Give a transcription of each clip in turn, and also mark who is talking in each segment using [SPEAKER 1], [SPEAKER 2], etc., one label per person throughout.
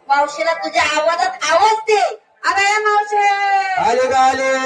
[SPEAKER 1] मावशीला तुझ्या आवाजात आवाज दे. अगं या मावशी
[SPEAKER 2] आले ग आले.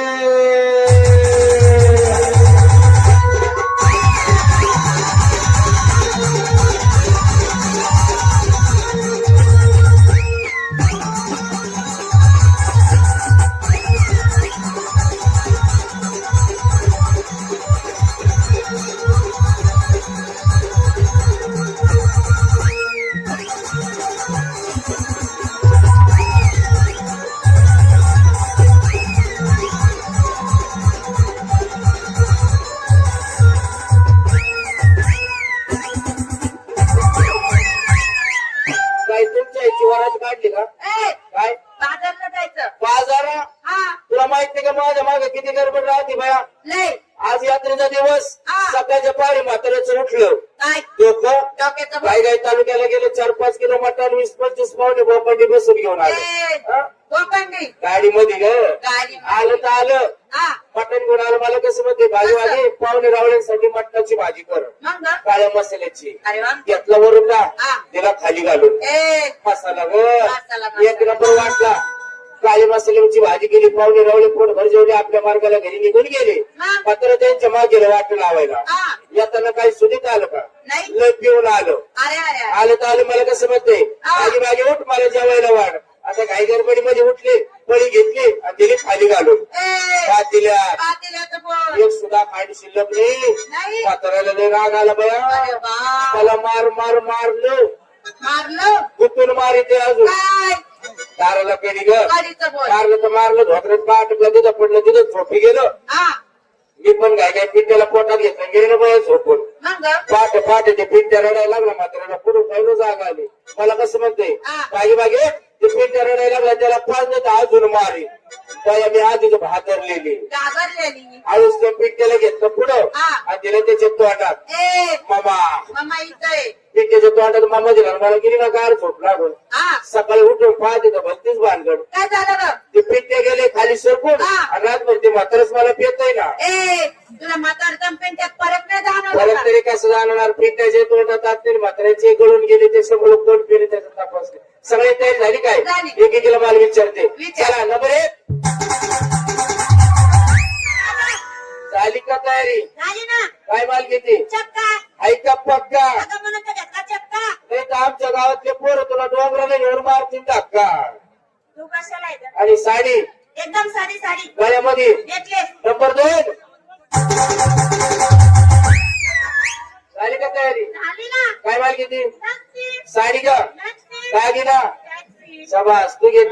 [SPEAKER 2] काढली का काय
[SPEAKER 1] बाजारला जायचं.
[SPEAKER 2] बाजार
[SPEAKER 1] हा
[SPEAKER 2] तुला माहित नाही का माझ्या मागे किती गडबड राहते बाया.
[SPEAKER 1] लय
[SPEAKER 2] आज यात्रेचा दिवस सकाळच्या पारी म्हाताऱ्याचं उठलं
[SPEAKER 1] काय
[SPEAKER 2] डोकं
[SPEAKER 1] डोक्याचं बघ.
[SPEAKER 2] गाई तालुक्याला गेले 4-5 किलो मटण 20-25 पावणे बोपंडी बसून घेऊन आले
[SPEAKER 1] गोपंडी
[SPEAKER 2] गाडी मध्ये ग
[SPEAKER 1] गाडी
[SPEAKER 2] आलं तर आलं
[SPEAKER 1] हा
[SPEAKER 2] मटण घेऊन आलं. मला कसं म्हणते भाजीवाली पावणे रावळ्यांसाठी मटणाची भाजी कर
[SPEAKER 1] मग
[SPEAKER 2] काळ्या मसाल्याची
[SPEAKER 1] अरे वा
[SPEAKER 2] घेतला वरून का
[SPEAKER 1] हा.
[SPEAKER 2] त्याला खाली घालून मसाला
[SPEAKER 1] मसाला.
[SPEAKER 2] ग एक नंबर वाटला. काळी मसाल्याची भाजी केली पावणे रावळे पोटभर जेवले आपल्या मार्गाला घरी निघून गेले. मात्र त्यांच्या मागेला वाट लावायला
[SPEAKER 1] हा.
[SPEAKER 2] येताना काही सुनीत आलं का
[SPEAKER 1] नाही
[SPEAKER 2] लय पिऊन आलं
[SPEAKER 1] अरे अरे
[SPEAKER 2] आलं तर आलं. मला कसं म्हणते माझी मागे उठ मला जेवायला वाढ. आता काही गडबडीमध्ये उठले पळी घेतली आणि दिली खाली घालून पातेल्या
[SPEAKER 1] पातेल्याचं बोल.
[SPEAKER 2] एक सुद्धा खाडी शिल्लक नाही.
[SPEAKER 1] नाही
[SPEAKER 2] म्हाताऱ्याला लय राग आला बया.
[SPEAKER 1] अरे बा
[SPEAKER 2] मला मारलं
[SPEAKER 1] मारलं
[SPEAKER 2] कुठून मारिते अजून
[SPEAKER 1] काय
[SPEAKER 2] दाराला पेडी ग
[SPEAKER 1] गाडीचं बोल.
[SPEAKER 2] मारलं तर मारलं धोकऱ्यात पाठकलं तिथं पडलं तिथं झोपी गेलं.
[SPEAKER 1] हा
[SPEAKER 2] मी पण काय पिंट्याला पोटात घेतलं गेले ना बया झोपून.
[SPEAKER 1] मग
[SPEAKER 2] पाठ ते पिंट्या रडायला लागला म्हाताऱ्याला पुढून पहिलं जागा आली. मला कसं म्हणते मागे मागे ते पिंट्या रडायला लागला त्याला 5 नाही तर अजून मारी त्या मी आधीच भादरलेली
[SPEAKER 1] घाबरलेली
[SPEAKER 2] आळूस त्या पिंट्याला घेतलं पुढं आणि दिलं त्याच्या तोंडात मामा
[SPEAKER 1] मामा इथं
[SPEAKER 2] पिंट्याच्या तोंडात मामा दिला मला गेली ना गार झोप लागून. सकाळी उठून पाहते तर भलतीच भानगड.
[SPEAKER 1] काय झालं
[SPEAKER 2] ते पिंट्या गेले खाली सरकून आणि रातभर ते म्हातारच मला पेतय ना.
[SPEAKER 1] तुला म्हातार पेंट्यात परत नाही
[SPEAKER 2] परत
[SPEAKER 1] जाणार
[SPEAKER 2] तरी कसं जाणार पिंट्याचे तोंडात आत म्हाताऱ्याचे गळून गेले ते सगळं कोण पेले त्याचा तपास सगळी तयारी झाली काय
[SPEAKER 1] झाली.
[SPEAKER 2] एकेकीला मला विचारते
[SPEAKER 1] विचार.
[SPEAKER 2] चला नंबर 1 झाली का तयारी
[SPEAKER 1] झाली ना
[SPEAKER 2] काय माल घेते
[SPEAKER 1] चक्का
[SPEAKER 2] ऐका पक्का
[SPEAKER 1] आता म्हणत घेतला चक्का
[SPEAKER 2] नाही तर आमच्या गावातले पोरं तुला डोंगराला घेऊन मारतील धक्का.
[SPEAKER 1] तू कशाला आहे गं?
[SPEAKER 2] आणि साडी
[SPEAKER 1] एकदम साडी साडी
[SPEAKER 2] गळ्यामध्ये
[SPEAKER 1] घेतले
[SPEAKER 2] नंबर 2 झाली का तयारी
[SPEAKER 1] झाली ना
[SPEAKER 2] काय माल घेते
[SPEAKER 1] नक्की
[SPEAKER 2] साडी का
[SPEAKER 1] नक्की
[SPEAKER 2] दागिना
[SPEAKER 1] नक्की.
[SPEAKER 2] शाबास तू घे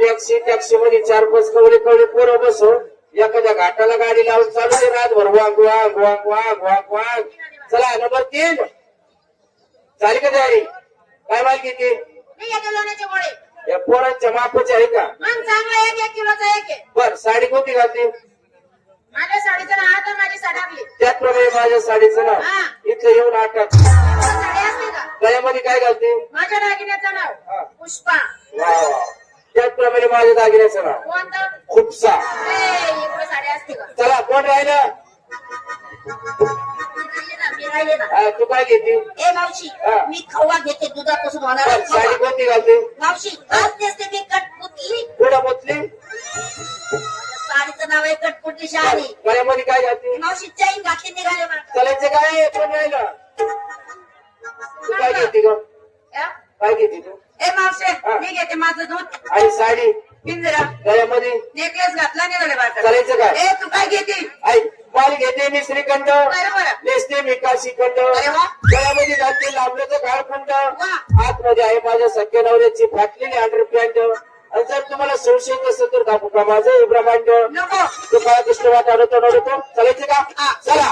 [SPEAKER 2] टॅक्सी मध्ये 4-5 कवडे पोरं बसव एखाद्या घाटाला गाडी लावून चालू दे रातभर वांग वांग वांग वांग वांग वांग. चला नंबर 3 झाली का तयारी काय माल घेते
[SPEAKER 1] मी येते लोण्याचे गोळे
[SPEAKER 2] या पोरांच्या मापाचे आहे का
[SPEAKER 1] मग चांगला 1 किलोचा 1 आहे.
[SPEAKER 2] बर साडी कोणती घालते
[SPEAKER 1] माझ्या साडीचं नाव तर माझी साडावली
[SPEAKER 2] त्याचप्रमाणे माझ्या साडीचं नाव इथं येऊन आटक.
[SPEAKER 1] साडी असते का
[SPEAKER 2] गळ्यामध्ये काय घालते
[SPEAKER 1] माझ्या दागिन्याचं नाव पुष्पा.
[SPEAKER 2] वा वा. त्याचप्रमाणे माझ्या दागिन्याचं नाव
[SPEAKER 1] कोणतं
[SPEAKER 2] खुपसा.
[SPEAKER 1] इकडे साडी असते का
[SPEAKER 2] चला कोण राहिलं
[SPEAKER 1] मी राहिले ना.
[SPEAKER 2] तू काय घेते
[SPEAKER 1] ए मावशी मी खवा घेते दुधापासून होणार
[SPEAKER 2] बर, साडी कोणती घालते
[SPEAKER 1] मावशी आज नेसते मी कटपुतली.
[SPEAKER 2] पुढं पोचली
[SPEAKER 1] साडीचं नाव आहे कटपुतली शहाणी.
[SPEAKER 2] गळ्यामध्ये काय घालते
[SPEAKER 1] मावशी चैन घातली निघाले मला.
[SPEAKER 2] चालायचं काय कोण राहिलं तू काय घेते ग काय घेते तू
[SPEAKER 1] ए मावशी मी घेते माझं दूध
[SPEAKER 2] आणि साडी
[SPEAKER 1] पिंजरा
[SPEAKER 2] गळ्यामध्ये
[SPEAKER 1] नेकलेस घातला निघाले बाजार.
[SPEAKER 2] चालायचं काय
[SPEAKER 1] ए तू काय घेते
[SPEAKER 2] आई माल घेते मी श्रीखंड
[SPEAKER 1] बरोबर
[SPEAKER 2] नेसते मी काशीखंड
[SPEAKER 1] अरे वा.
[SPEAKER 2] गळ्यामध्ये घालते लांबल्याचं घाळखंड
[SPEAKER 1] वा.
[SPEAKER 2] आतमध्ये आहे माझ्या सख्या नवऱ्याची फाटलेली अंडरपॅन्ट संशय असेल तर दाखवू का माझं ब्रह्मांड
[SPEAKER 1] नको
[SPEAKER 2] तो काळा कृष्ण वाट अडवतो चालायचे का
[SPEAKER 1] हा.
[SPEAKER 2] चला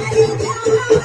[SPEAKER 1] Thank you.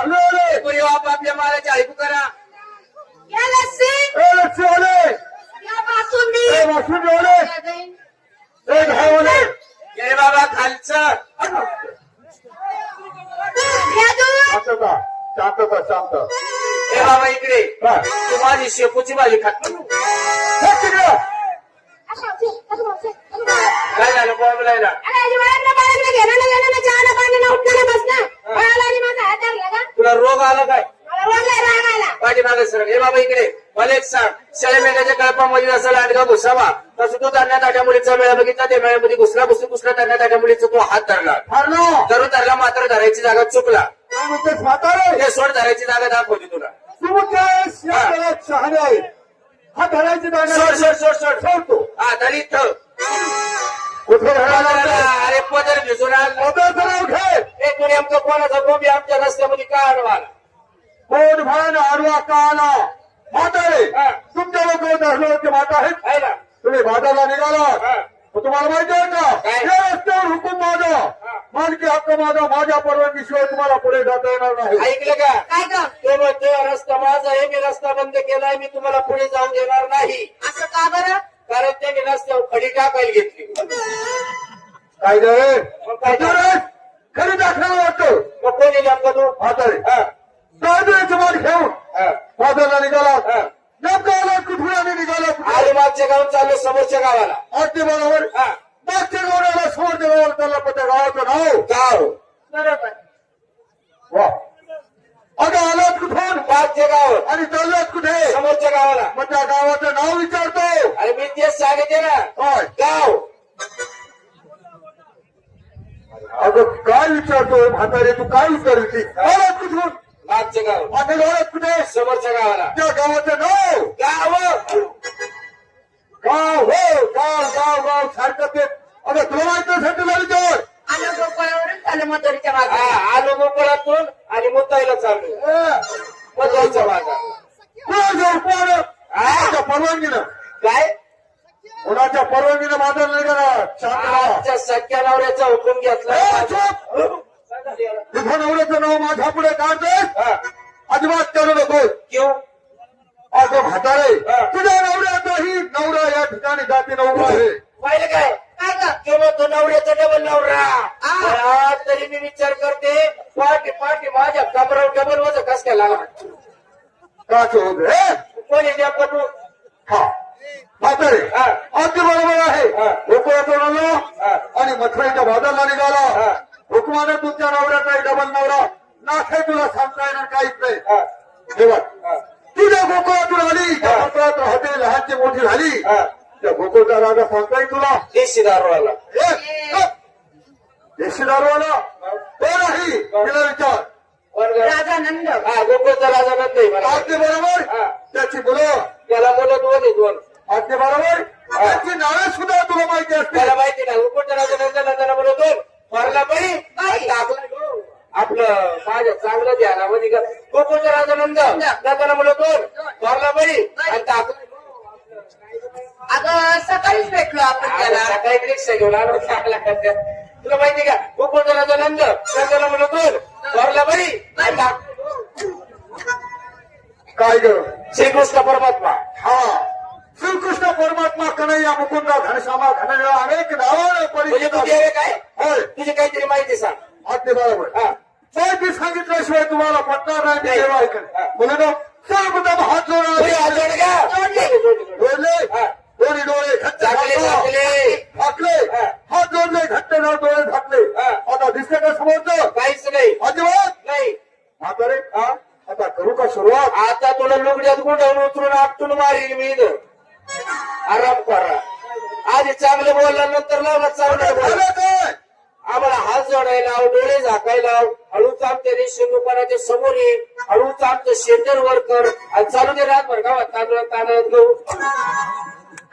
[SPEAKER 2] आपल्या मालाची ऐकू करा.
[SPEAKER 1] या लस्सी या बासुंदी
[SPEAKER 2] ये बाबा खालचं
[SPEAKER 1] या दूध
[SPEAKER 3] शांत
[SPEAKER 2] हे बाबा इकडे तू माझी शेपूची भाजी खात काय झालं बोलायला तुला रोग आला काय पाठीमागे सर हे बाबा इकडे मला एक सांग शाळे मेंढ्याच्या कळपामध्ये जसा लांडगा घुसावा तसं तू त्यांना ताट्या मुलीचा मेळा बघितला त्या मेळ्यामध्ये घुसला घुसला त्यांना ताट्या मुलीचा तो हात धरला धरून धरला मात्र धरायची जागा चुकला ते सोड धरायची जागा दाखवली तुला
[SPEAKER 3] हा धरायची
[SPEAKER 2] सोड सोड सोड सोड
[SPEAKER 3] सोडतो
[SPEAKER 2] हा धरीत ठेव.
[SPEAKER 3] कुठे धरायला
[SPEAKER 2] अरे पदर भिजून हे तू नेमकं कोणाचा गोबी आमच्या रस्त्यामध्ये का अडवाला
[SPEAKER 3] कोण भान आडवा का आला म्हातारे
[SPEAKER 2] हा.
[SPEAKER 3] तुमच्या लोक धरले होते माता आहेत
[SPEAKER 2] आहे ना
[SPEAKER 3] तुम्ही बाजारला निघाला
[SPEAKER 2] हा.
[SPEAKER 3] मग तुम्हाला माहिती आहे का
[SPEAKER 2] काय?
[SPEAKER 3] या रस्त्यावर हुकूम माझा मालकी हक्क माझा माझ्या परवानगीशिवाय तुम्हाला पुढे जाता येणार नाही
[SPEAKER 2] ऐकलं का
[SPEAKER 1] काय ग
[SPEAKER 2] तो म्हणतोय रस्ता माझा आहे मी रस्ता बंद केलाय मी तुम्हाला पुढे जाऊन देणार नाही
[SPEAKER 1] असं का बरं
[SPEAKER 2] कारण त्याने रस्त्यावर खडी टाकायला घेतली
[SPEAKER 3] काय रे
[SPEAKER 2] मग काय झालं?
[SPEAKER 3] खरी दाखवायला वाटतं
[SPEAKER 2] मग कोणी नेमकं तू
[SPEAKER 3] म्हातारे
[SPEAKER 2] हा,
[SPEAKER 3] दादरेचं मान घेऊन
[SPEAKER 2] हा,
[SPEAKER 3] बाजारला निघाला
[SPEAKER 2] हा.
[SPEAKER 3] नेमका आला कुठून आणि निघाला
[SPEAKER 2] आले मागच्या गावून चाललो समोरच्या गावाला
[SPEAKER 3] अगदी बरोबर
[SPEAKER 2] हा
[SPEAKER 3] मागच्या गावाला समोरच्या गावाला त्याला त्या गावाचं नाव
[SPEAKER 2] गाव
[SPEAKER 1] बरोबर
[SPEAKER 3] वा अगं आलात कुठून
[SPEAKER 2] मागच्या गाव
[SPEAKER 3] आणि चाललात कुठे
[SPEAKER 2] समोरच्या गावाला
[SPEAKER 3] मग त्या गावाचं नाव विचारतो
[SPEAKER 2] अरे मी तेच सांगते ना
[SPEAKER 3] होय
[SPEAKER 2] गाव
[SPEAKER 3] अगं काय विचारतोय म्हातारे तू काय विचारली आलात कुठून
[SPEAKER 2] मागच्या गाव
[SPEAKER 3] आणि गावात कुठे
[SPEAKER 2] समोरच्या गावाला
[SPEAKER 3] त्या गावाचं नाव
[SPEAKER 2] गाव
[SPEAKER 3] गाव हो गाव सारखं ते अगं तुला माहिती साठी झाली तर
[SPEAKER 1] आलं गोपाळावरून झालं मथुरीच्या मागे
[SPEAKER 2] हा आलो गोकुळातून आणि मुद्दायला चाललो मुद्दायचा माझा
[SPEAKER 3] कोणाच्या परवानगीनं
[SPEAKER 2] काय
[SPEAKER 3] कोणाच्या परवानगीनं माझा नाही करा शांत राहा.
[SPEAKER 2] आजच्या सख्या नवऱ्याचा हुकूम घेतला
[SPEAKER 3] ए, चुप! तुझं नवऱ्याचं नाव माझ्या पुढे काढतोय
[SPEAKER 2] हा,
[SPEAKER 3] अजिबात करू नको
[SPEAKER 2] क्यों
[SPEAKER 3] अगं म्हातारे
[SPEAKER 2] हा.
[SPEAKER 3] तुझ्या नवऱ्याचाही नवरा या ठिकाणी जातीनं उभा आहे
[SPEAKER 2] पाहिलं काय
[SPEAKER 1] काय ग
[SPEAKER 2] किंवा तो नवऱ्याचं डबल नवरा आज तरी मी विचार करते पाठी पाठी माझ्या कमरावर डबल वजन कस काय लागला
[SPEAKER 3] काच होत रे
[SPEAKER 2] कोणी द्या पटू
[SPEAKER 3] हा म्हातारे
[SPEAKER 2] हा.
[SPEAKER 3] अगदी बरोबर आहे
[SPEAKER 2] हा.
[SPEAKER 3] गोकुळातून आलो
[SPEAKER 2] हा.
[SPEAKER 3] आणि मथुरेच्या बाजारला निघाला
[SPEAKER 2] हा.
[SPEAKER 3] हुकमाने तुमच्या नवऱ्याचा एक डबल नवरा नाथे तुला सांगता येणार काहीच नाही
[SPEAKER 2] हा.
[SPEAKER 3] हे बघ
[SPEAKER 2] हा.
[SPEAKER 3] तुझ्या गोकुळातून आली त्या
[SPEAKER 2] हा.
[SPEAKER 3] मथुरात राहते लहानची मोठी झाली
[SPEAKER 2] हा.
[SPEAKER 3] त्या गोकुळचा राजा सांगता येईल तुला
[SPEAKER 2] देशी दारूवाला
[SPEAKER 3] देशी दारूवाला तो नाही तिला विचार
[SPEAKER 2] कोण ग?
[SPEAKER 1] राजा नंद
[SPEAKER 2] हा गोकुळचा राजा नंद आहे मला
[SPEAKER 3] अगदी बरोबर
[SPEAKER 2] हा.
[SPEAKER 3] त्याची मुलं
[SPEAKER 2] त्याला मुलं दोन आहे दोन
[SPEAKER 3] अगदी बरोबर त्याची नावे सुद्धा तुला माहिती असते
[SPEAKER 2] त्याला माहिती नाही गोकुळचा राजा नंद नंदाला मुलं दोन मारला बळी आणि टाकला गो. आपलं माझ्या चांगलं ध्यानामध्ये का गोकुळचा राजा नंद नंदाला मुलं दोन मारला बळी आणि टाकला
[SPEAKER 1] अगं सकाळीच भेटलो आपण
[SPEAKER 2] आज
[SPEAKER 1] त्याला
[SPEAKER 2] सकाळी रिक्षा घेऊन आलो चांगला तुला माहिती का गोकुळचा राजा नंद नंदाला मुलं दोन मारला बळी आणि टाकला
[SPEAKER 3] काय ग
[SPEAKER 2] श्रीकृष्ण परमात्मा
[SPEAKER 3] हा श्रीकृष्ण परमात्मा कन्हैया मुकुंदा घनश्यामा घनवेळा अनेक नावाने
[SPEAKER 2] म्हणजे तू
[SPEAKER 3] परिचित
[SPEAKER 2] देवे काय
[SPEAKER 3] होय
[SPEAKER 2] तुझी काहीतरी माहिती सांग
[SPEAKER 3] अगदी बरोबर
[SPEAKER 2] हा.
[SPEAKER 3] माहिती सांगितल्याशिवाय तुम्हाला पटणार नाही
[SPEAKER 2] नाही.
[SPEAKER 3] देवा ऐकून
[SPEAKER 2] हा.
[SPEAKER 3] म्हणून सर्वप्रथम हात
[SPEAKER 2] कोणी हात
[SPEAKER 3] जोडा
[SPEAKER 2] जोड घ्या.
[SPEAKER 3] डोळे
[SPEAKER 2] हा.
[SPEAKER 3] दोन्ही डोळे घट्ट
[SPEAKER 2] झाकले, झाकले.
[SPEAKER 3] झाकले
[SPEAKER 2] हा.
[SPEAKER 3] हात जोडले घट्ट नाव डोळे झाकले
[SPEAKER 2] हा.
[SPEAKER 3] आता दिसते का समोरचं
[SPEAKER 2] काहीच नाही
[SPEAKER 3] अजिबात
[SPEAKER 2] नाही
[SPEAKER 3] म्हातारे
[SPEAKER 2] हा.
[SPEAKER 3] आता करू का सुरुवात
[SPEAKER 2] आता तुला लुगड्यात गुंडावून उतरून आपटून मारील मी इथं आराम करा आधी चांगलं बोलल्यानंतर लावला चांगलं बोला
[SPEAKER 3] झालं काय
[SPEAKER 2] आम्हाला हात जोडायला लाव डोळे झाकायला लाव हळूच आमच्या रेशन दुकानाच्या समोर ये हळूच आमचं शेंटर वर कर आणि चालू दे रातभर गावात तांदळत गहू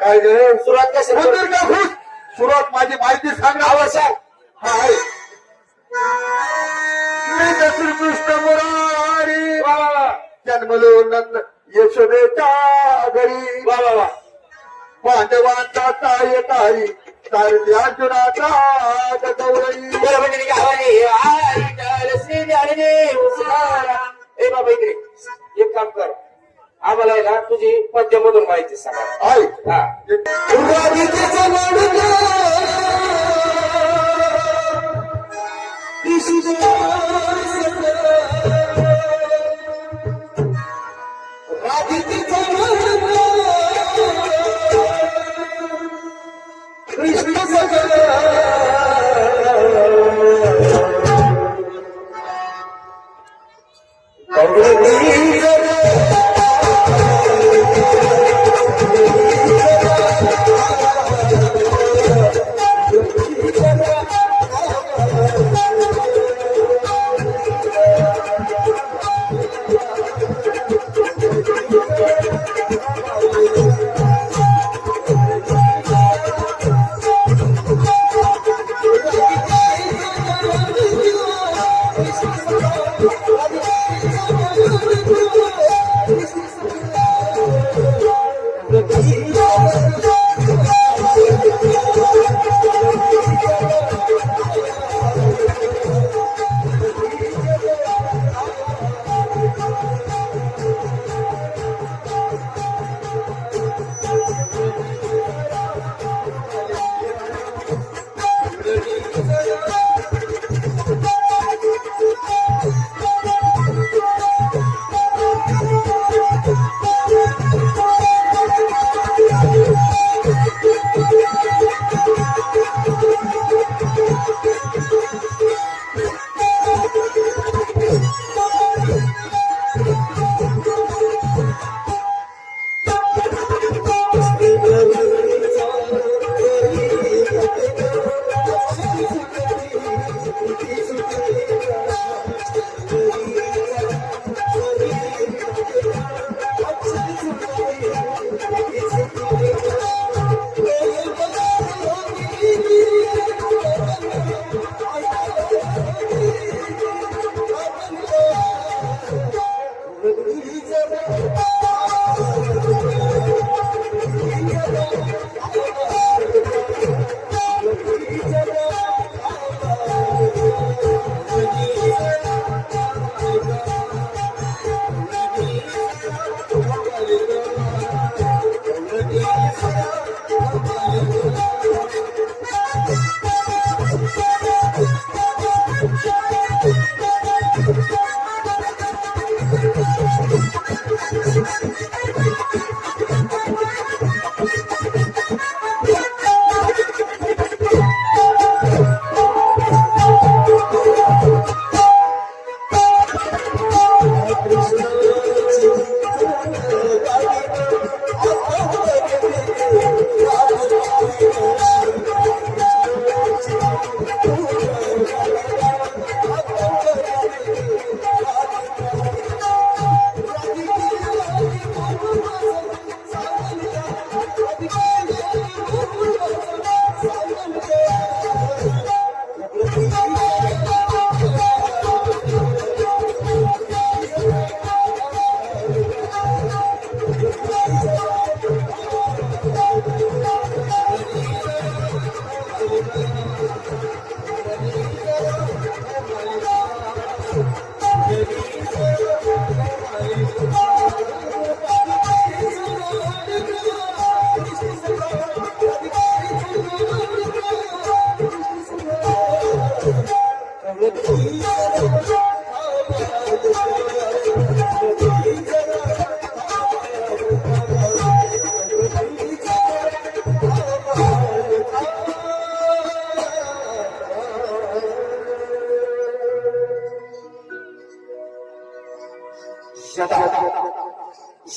[SPEAKER 3] काय गे
[SPEAKER 2] सुरुवात कशी
[SPEAKER 3] मंदिर का खुश सुरुवात माझी माहिती सांग
[SPEAKER 2] आवश्यक
[SPEAKER 3] हा आहे मी तर श्रीकृष्ण मुरारी
[SPEAKER 2] वा वा वा
[SPEAKER 3] जन्मलो नंद यशोदेच्या घरी
[SPEAKER 2] वा वा वा
[SPEAKER 3] पांडवांचा ताय तारी तारली अर्जुनाचा गौरई
[SPEAKER 2] बरं म्हणजे गावाने ए बाबा इकडे एक काम कर आम्हाला आहे ना तुझी पद्यमधून माहिती सांगा
[SPEAKER 3] आई
[SPEAKER 2] हा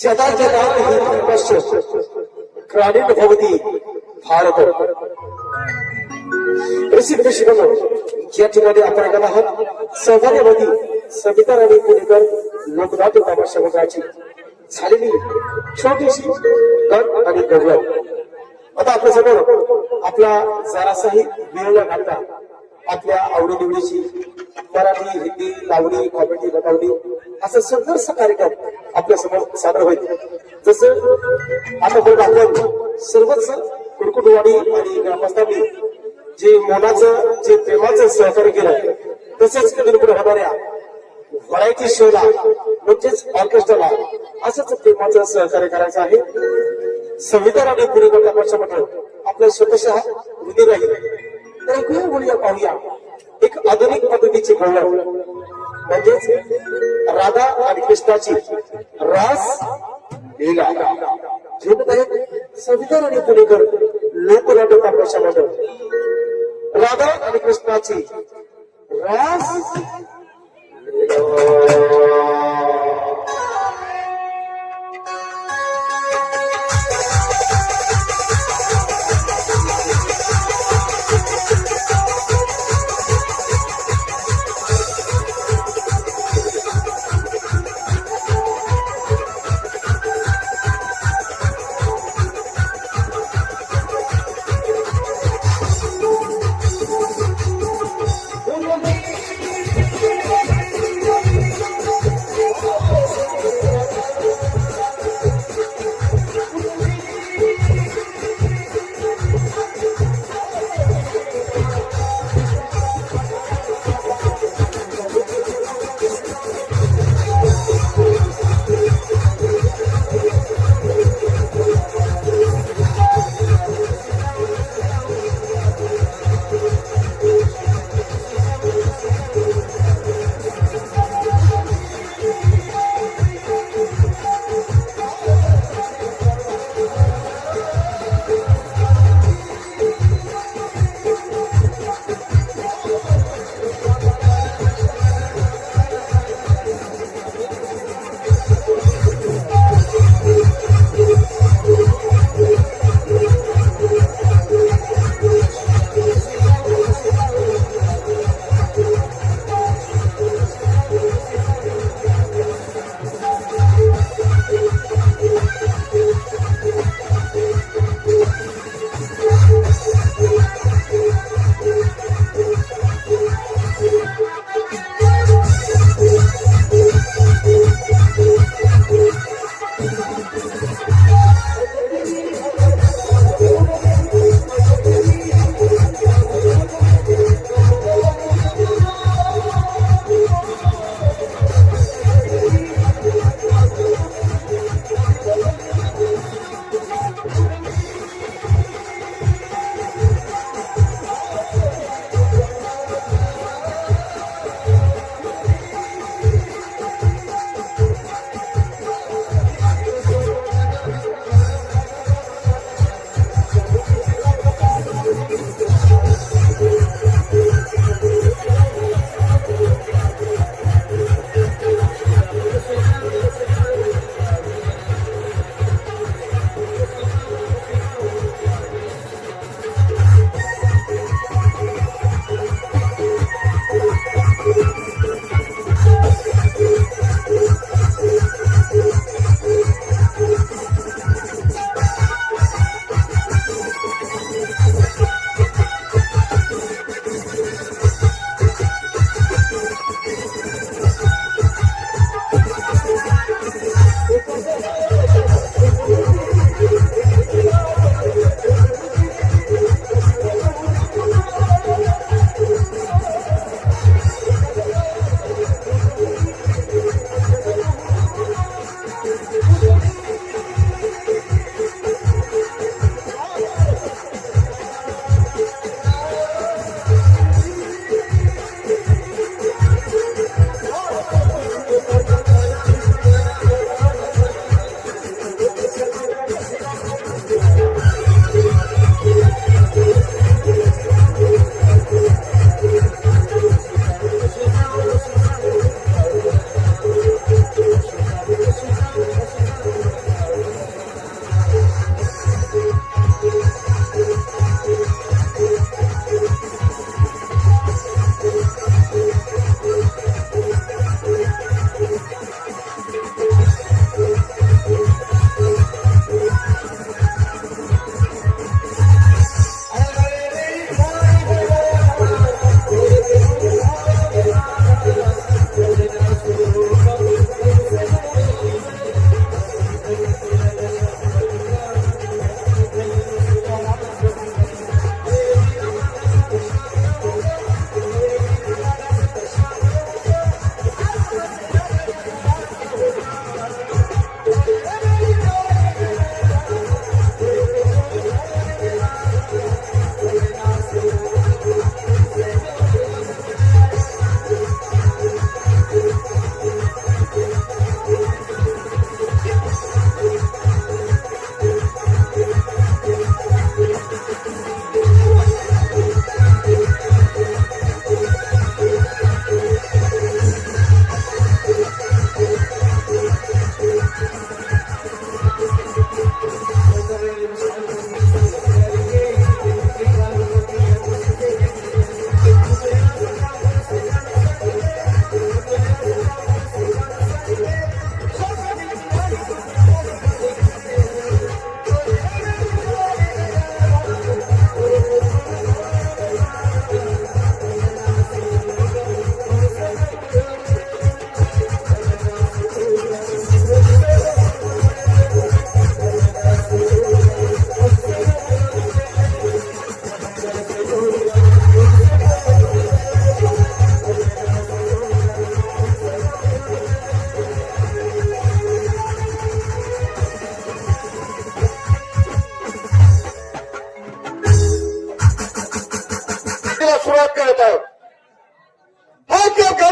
[SPEAKER 4] यदा यदा हि पश्य ग्रामीण भवती भारत प्रसिद्ध शिवम या ठिकाणी आपण ऐकत आहोत सहकार्यामध्ये सविता राणी पुणेकर लोकनाथ तमाशा मंडळाची झालेली छोटीशी गण आणि गौरव. आता आपल्या समोर आपला जरासाही वेळ न घालता आपल्या आवडीनिवडीची मराठी, हिंदी, लावणी, कॉमेडी, बतावणी असं सुंदरसा कार्यक्रम आपल्या समोर सादर होईल. जसं आता बघ आपण सर्वच कुडकुटवाडी आणि ग्रामस्थांनी जे मोलाचं जे प्रेमाचं सहकार्य केलं तसंच कधी पुढे होणाऱ्या व्हरायटी शोला म्हणजेच ऑर्केस्ट्राला असंच प्रेमाचं सहकार्य करायचं आहे. सविता राणी पुणेकर तमाशा मंडळ आपल्या स्वतःशः हृदय राहील. तर ऐकूया, बोलूया, पाहूया एक आधुनिक पद्धतीची गौरव म्हणजेच राधा आणि कृष्णाची रास लीला घेऊन आहेत सविता राणी पुणेकर लोकनाट्य तमाशा मंडळ. राधा आणि कृष्णाची रास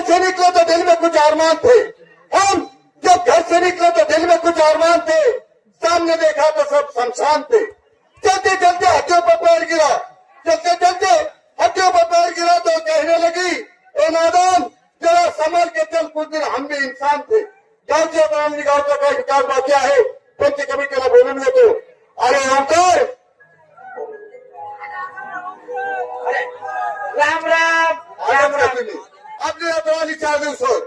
[SPEAKER 3] से निकले तो दिल में कुछ अरमान थे, हम जब घर से निकले तो दिल में कुछ अरमान थे, सामने देखा तो सब शमशान थे। चलते चलते हड्डियों पर पैर गिरा, चलते चलते हड्डियों पर पैर गिरा तो कहने लगी, ए नादान जरा संभल के चल, कुछ दिन हम भी इंसान थे। गावच्या तळांनी गावचा काय विकास बाकी आहे, पण ते कमी त्याला बोलून घेतो. अरे ओंकार,
[SPEAKER 2] राम राम राम राम.
[SPEAKER 3] तुम्ही आपली यात्रा आली 4 दिवसावर,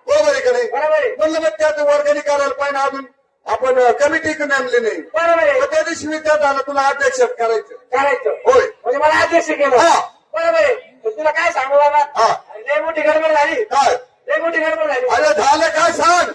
[SPEAKER 3] बरोबर आहे का नाही?
[SPEAKER 2] बरोबर आहे.
[SPEAKER 3] म्हणलं मग त्यात वर्गणी करायला पाहिजे, अजून आपण कमिटी नेमली नाही.
[SPEAKER 2] बरोबर आहे.
[SPEAKER 3] मग त्या दिवशी विचार आला तुला अध्यक्ष करायचं.
[SPEAKER 2] करायचं
[SPEAKER 3] होय.
[SPEAKER 2] म्हणजे मला अध्यक्ष केलं.
[SPEAKER 3] हा.
[SPEAKER 2] बरोबर आहे. तर तुला काय सांगू बाबा,
[SPEAKER 3] हा.
[SPEAKER 2] लय मोठी गडबड झाली,
[SPEAKER 3] काय?
[SPEAKER 2] लय मोठी गडबड झाली.
[SPEAKER 3] अरे झालं काय सांग.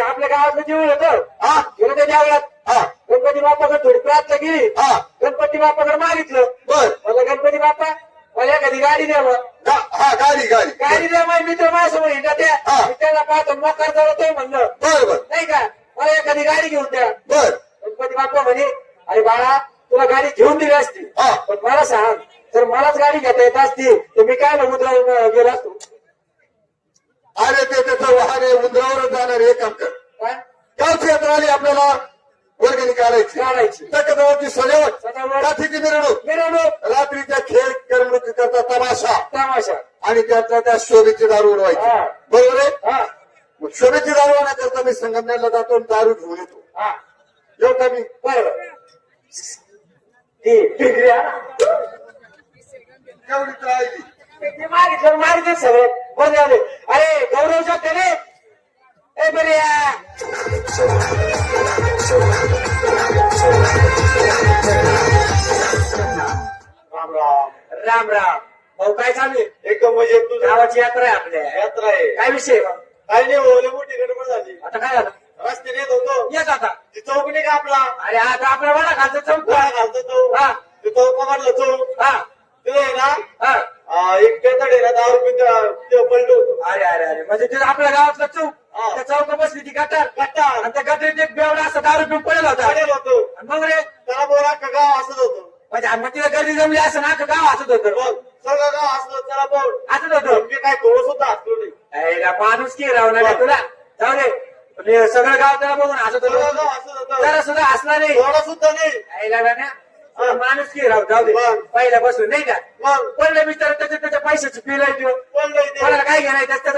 [SPEAKER 2] आपल्या गावातलं जीवन होतं,
[SPEAKER 3] हा
[SPEAKER 2] गेलं त्या देवळात.
[SPEAKER 3] हा
[SPEAKER 2] गणपती बाप्पाकडे थोडी प्रार्थना केली,
[SPEAKER 3] हा
[SPEAKER 2] गणपती बाप्पाकडे मागितलं.
[SPEAKER 3] बर.
[SPEAKER 2] मला गणपती बाप्पा मला एखादी गाडी द्या मग.
[SPEAKER 3] हा गाडी गाडी
[SPEAKER 2] गाडी द्या, माझे मित्र माझ्यासमोर हिंडा द्या.
[SPEAKER 3] हा.
[SPEAKER 2] मी त्याला पाहतो मोकार जवळतोय म्हणलं,
[SPEAKER 3] बर बर
[SPEAKER 2] नाही का, मला एखादी गाडी घेऊन द्या.
[SPEAKER 3] बर.
[SPEAKER 2] गणपती बाप्पा म्हणे, अरे बाळा तुला गाडी घेऊन दिली असती,
[SPEAKER 3] हा.
[SPEAKER 2] पण मला सांग, जर मलाच गाडी घेता येत असती तर मी काय उतरावून गेलो असतो.
[SPEAKER 3] अरे ते त्याचं वाहन आहे, उंदरावरच जाणार हे काम कर.
[SPEAKER 2] काय
[SPEAKER 3] गावची यात्रा आली, आपल्याला वर्गणी काढायची.
[SPEAKER 2] काढायची
[SPEAKER 3] जवळची सजावट,
[SPEAKER 2] सजावट.
[SPEAKER 3] रात्रीची मिरवणूक,
[SPEAKER 2] मिरवणूक,
[SPEAKER 3] रात्रीच्या खेळ करमणुकी करता तमाशा,
[SPEAKER 2] तमाशा.
[SPEAKER 3] आणि त्यातल्या त्या शोभेची दारू उडवायची.
[SPEAKER 2] हा.
[SPEAKER 3] बरोबर आहे.
[SPEAKER 2] हा
[SPEAKER 3] मग शोभेची दारू आणण्याकरता मी संगमनेरला जातो आणि दारू घेऊन येतो.
[SPEAKER 2] हा
[SPEAKER 3] येऊ का मी?
[SPEAKER 2] बरोबर. ती पिंगऱ्या
[SPEAKER 3] एवढी तर आली.
[SPEAKER 2] ते मागितलं मागितलं सगळे बरं झाले. अरे गौरव शकते रे, ए बरे या.
[SPEAKER 3] राम राम.
[SPEAKER 2] राम राम भाऊ, काय चालू आहे?
[SPEAKER 3] एकदम म्हणजे तुझ्या
[SPEAKER 2] गावाची यात्रा आहे आपल्या.
[SPEAKER 3] यात्रा आहे.
[SPEAKER 2] काय विषय आहे बा?
[SPEAKER 3] काय नाही हो, लय मोठी गडबड झाली.
[SPEAKER 2] आता काय झालं?
[SPEAKER 3] रस्ते नेत होतो,
[SPEAKER 2] येत आता.
[SPEAKER 3] ती चौक नाही का आपला,
[SPEAKER 2] अरे आता आपल्या वडा खालचं चौक.
[SPEAKER 3] काय घालतो तो,
[SPEAKER 2] हा
[SPEAKER 3] ते चौक मारला चौक,
[SPEAKER 2] हा
[SPEAKER 3] तिथे आहे ना
[SPEAKER 2] हा.
[SPEAKER 3] एक पेतड आहे ना, 10 रुपये पलट होतो.
[SPEAKER 2] अरे अरे अरे म्हणजे ते आपल्या गावातला चौक,
[SPEAKER 3] हा.
[SPEAKER 2] त्या चौक बसली ती गटार,
[SPEAKER 3] कट्टा
[SPEAKER 2] आणि त्या गटारीत एक बेवडा असं दारू पिऊन पडेल होता.
[SPEAKER 3] पडेल होतो,
[SPEAKER 2] आणि मग रे
[SPEAKER 3] त्याला बोला का गाव असत होतं.
[SPEAKER 2] म्हणजे मग तिला गर्दी जमली असं ना, गाव हसत होतं.
[SPEAKER 3] बघ, सगळं गाव असलं त्याला बोल.
[SPEAKER 2] हसत होतं.
[SPEAKER 3] मी काय थोडं सुद्धा असलो नाही.
[SPEAKER 2] अरे माणूस की राहू नका तुला, जाऊ दे. पण सगळं गाव त्याला बघून हसत
[SPEAKER 3] सगळं
[SPEAKER 2] होतं,
[SPEAKER 3] गाव असत होतं,
[SPEAKER 2] जरा सुद्धा हसला नाही.
[SPEAKER 3] थोडं सुद्धा नाही.
[SPEAKER 2] आईला गाण्या माणूस की राहू, जाऊ दे.
[SPEAKER 3] मग.
[SPEAKER 2] पहिल्यापासून नाही का
[SPEAKER 3] मग
[SPEAKER 2] पडलं मिस्टर, त्याच्या पैशाची पिलाय तो.
[SPEAKER 3] बोललोय ते.
[SPEAKER 2] कोणाला काय घेणार त्याचा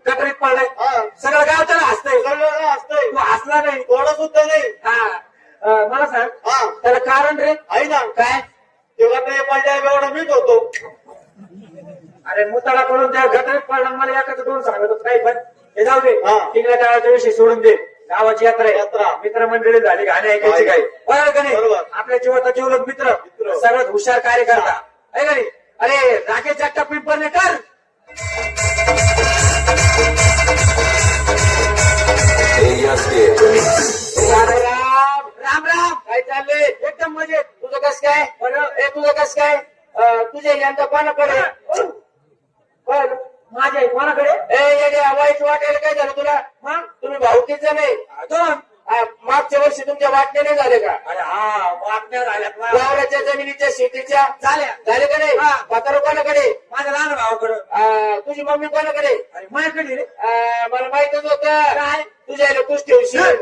[SPEAKER 2] गटरीत पडलाय.
[SPEAKER 3] हा.
[SPEAKER 2] सगळं गाव त्याला हसतंय,
[SPEAKER 3] सगळं गाव असतंय,
[SPEAKER 2] तू हसला नाही.
[SPEAKER 3] थोडं सुद्धा नाही.
[SPEAKER 2] हा मला सांग,
[SPEAKER 3] हा
[SPEAKER 2] त्याला कारण रे
[SPEAKER 3] आहे ना,
[SPEAKER 2] काय?
[SPEAKER 3] तेव्हा ते माझ्या एवढा मीठ होतो.
[SPEAKER 2] अरे मुताळा पडून त्या गटरीत पडला, मला एकाच दोन सांगत होत काही, पण हे जाऊ दे.
[SPEAKER 3] हा.
[SPEAKER 2] तिकडे टाळाचा विषय सोडून दे. गावाची यात्रा आहे,
[SPEAKER 3] यात्रा.
[SPEAKER 2] मित्रमंडळी झाली, गाणे ऐकायची काय, बरोबर का नाही?
[SPEAKER 3] बरोबर.
[SPEAKER 2] आपल्या जीवाचा जीवलग मित्र, सर्वात हुशार कार्यकर्ता आहे का नाही? अरे राकेश जगताप पिंपळनेकर, राम राम. काय चाललंय? एकदम मजेत. तुझं कस काय? बरं. तुझं कस काय? तुझे यंदा कोणाकडे? बरं माझ्या कोणाकडे? वाईट वाटायला काय झालं तुला? मग तुम्ही भाऊकीच नाही दोन. मागच्या वर्षी तुमच्या वाटण्या नाही झाले का? अरे हा वाटण्या झाल्या, गावड्याच्या जमिनीच्या शेतीच्या झाले का नाही? म्हातारा कोणाकडे? माझ्या लहान भावाकडे. तुझी मम्मी कोणाकडे? अरे माझ्याकडे रे. मला माहितच होतं. काय तुझ्या तूच ठेवशील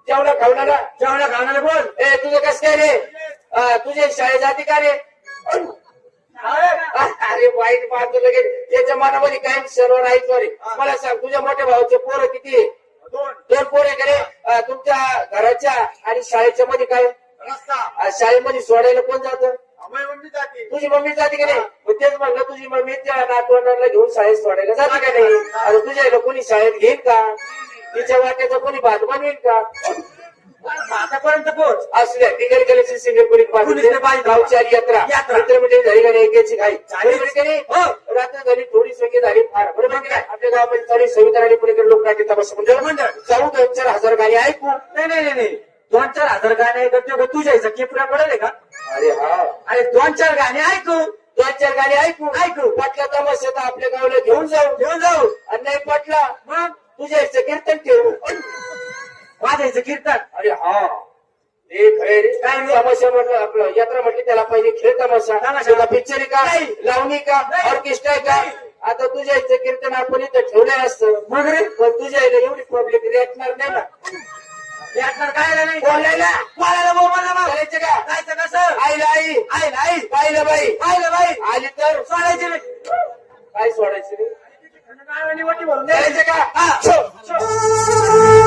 [SPEAKER 2] जेवढा खावणारा बोल. तुझं कस काय रे? तुझे शाळेत जाते का रे? अरे वाईट पाहतो लगेच, त्याच्या मनामध्ये काही सर्व नाही. रे मला सांग, तुझ्या मोठ्या भावाचे पोरं किती? दोन पोरे करे. तुमच्या घराच्या आणि शाळेच्या मध्ये काय रस्ता? शाळेमध्ये सोडायला कोण जातं?
[SPEAKER 3] मम्मी जाते.
[SPEAKER 2] तुझी मम्मी जाते का नाही? मग तेच म्हणलं, तुझी मम्मी त्या नातवंडांना घेऊन शाळेत सोडायला जाते का नाही? अरे तुझ्या कोणी शाळेत घेईन का? तिच्या वाट्याचं कोणी भात बनवेल का? आतापर्यंत पोच असू द्या. टिकल कलेक्शन सिंगल कोणी गावची आली यात्रा मित्रमंडळी झाली का नाही? एकाची काही रात्र झाली, थोडी संख्या झाली फार, बरोबर काय? आपल्या गावामध्ये चालू सविता राणी पुणेकर लोकनाट्य तमाशा मंडळ जाऊ 2-4 गाणी ऐकू. नाही 2-4 गाणे ऐकतो तू जायचं केपुरा पडेल का? अरे हा, अरे 2-4 गाणे ऐकू, 2-4 गाणी ऐकू. पटला तमाशा तर आपल्या गावाला घेऊन जाऊ. आणि नाही पटला मग तुझ्या याचं कीर्तन ठेवू. माझ्याचं कीर्तन? अरे हा ते खरे रे. काय तमाशा म्हटलं, आपलं यात्रा म्हटली त्याला पाहिजे खेळ तमाशा. पिक्चर का, लावणी का, ऑर्केस्ट्रा का, आता तुझ्या इथे कीर्तन आपण इथं ठेवलं असतं
[SPEAKER 4] मग रे
[SPEAKER 2] पण तुझ्या इथे एवढी पब्लिक रेटणार नाही ना
[SPEAKER 4] यातनं काय नाही
[SPEAKER 2] बोलायला
[SPEAKER 4] बोलायला बोलायला मग.
[SPEAKER 2] करायचं का
[SPEAKER 4] जायचं कसं
[SPEAKER 2] आईला आई
[SPEAKER 4] आई नाही
[SPEAKER 2] बाईला बाई
[SPEAKER 4] आईला बाई
[SPEAKER 2] आली तर
[SPEAKER 4] सोडायची नाही
[SPEAKER 2] काय सोडायचं रे
[SPEAKER 4] गावाने वाटी भरून
[SPEAKER 2] करायचं
[SPEAKER 4] द्यायचं
[SPEAKER 2] का
[SPEAKER 4] हा
[SPEAKER 2] छो, छो.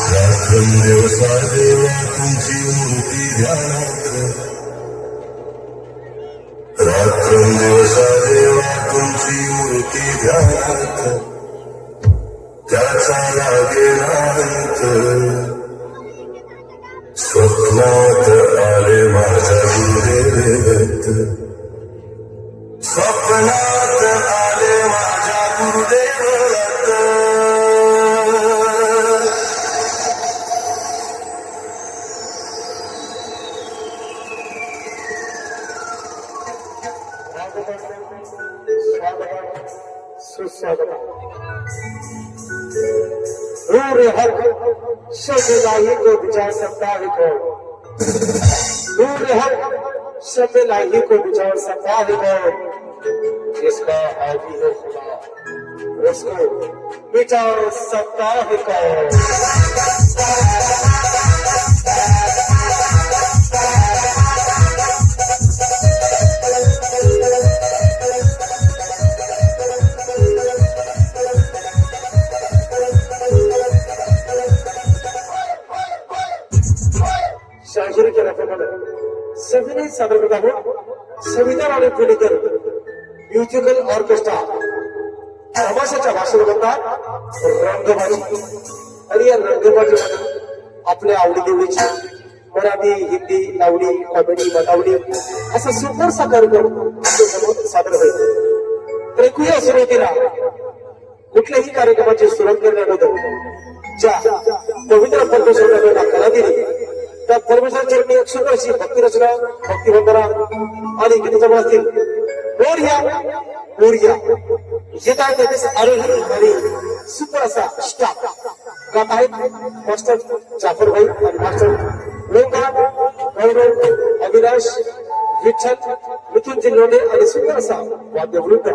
[SPEAKER 5] दिवसा देवा तुमची मूर्ती ध्यानात रात्रंदिवसा देवा तुमची मूर्ती ध्यानात त्याचा लागेला अंत स्वप्नात आले माझ्या गुरुदेवत स्वप्नात आले माझ्या गुरुदेवत
[SPEAKER 4] रे हर शब्द लाही को विचार सकता है कौन हर शब्द लाही को विचार सकता है कौन जिसका आदि है खुदा उसको विचार सकता है कौन शाहिरी के रफाकडे सविनय सादर करत आहोत सविता राणी पुणेकर म्युझिकल ऑर्केस्ट्रा तमाशाच्या भाषेत म्हणतात रंगबाजी आणि या रंगबाजीमध्ये आपल्या आवडीनिवडीची मराठी हिंदी लावणी कॉमेडी बतावणी असा सुंदरसा कार्यक्रम आपल्यासमोर सादर होईल तर ऐकूया सुरुवातीला कुठल्याही कार्यक्रमाची सुरुवात करण्याअगोदर ज्या पवित्र परमेश्वराला कला दिली त्या परमेश्वर चरणी एक सुंदर अशी भक्ती रचना भक्ती वंदना आणि गीताजवळ असतील मोरया येत आहे त्याचे आरोही आणि सुंदर असा स्टाफ गात आहेत मास्टर जाफर भाई आणि मास्टर गौरव अविनाश विठ्ठल मिथुन जिल्होडे आणि सुंदर असा वाद्यवृंद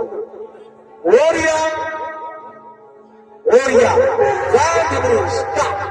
[SPEAKER 4] मोरया स्टाफ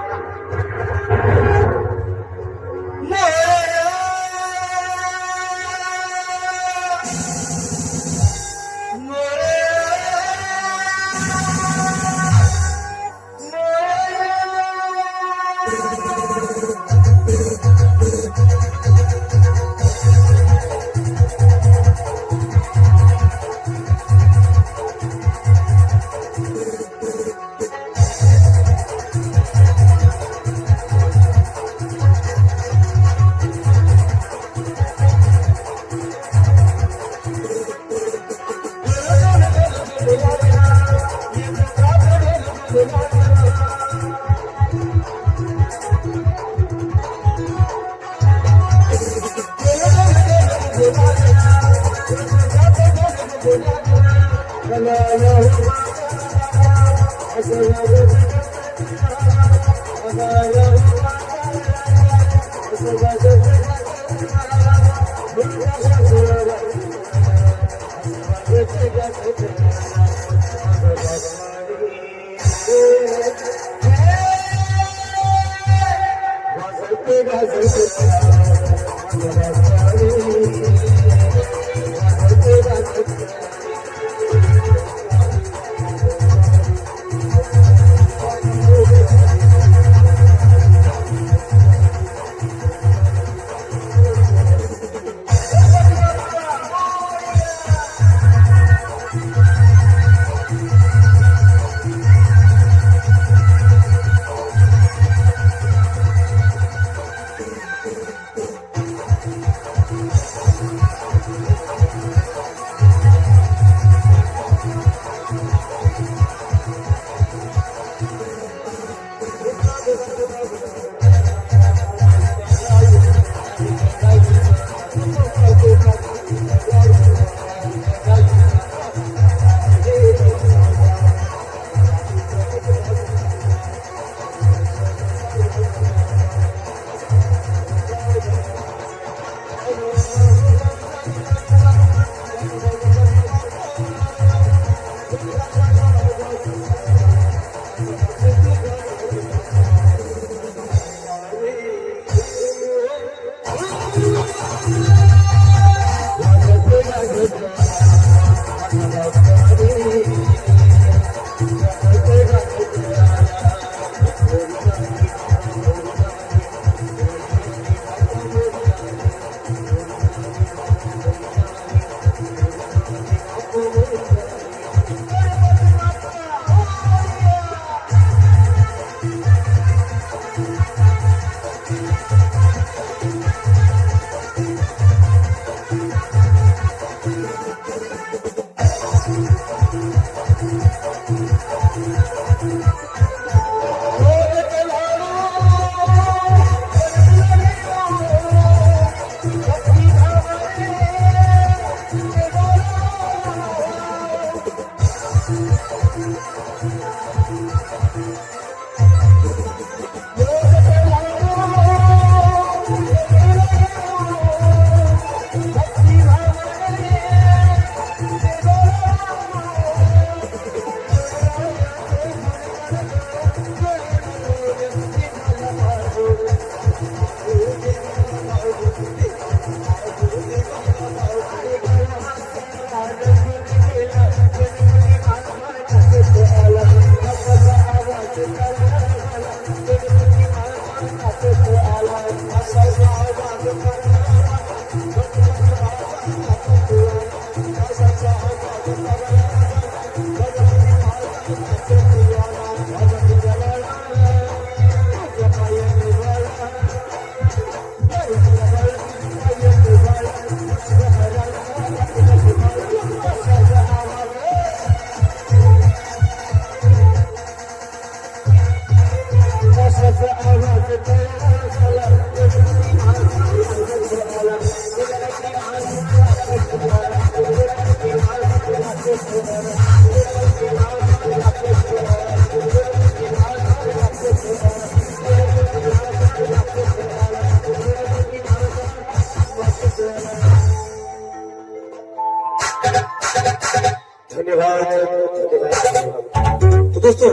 [SPEAKER 4] तो दोस्तों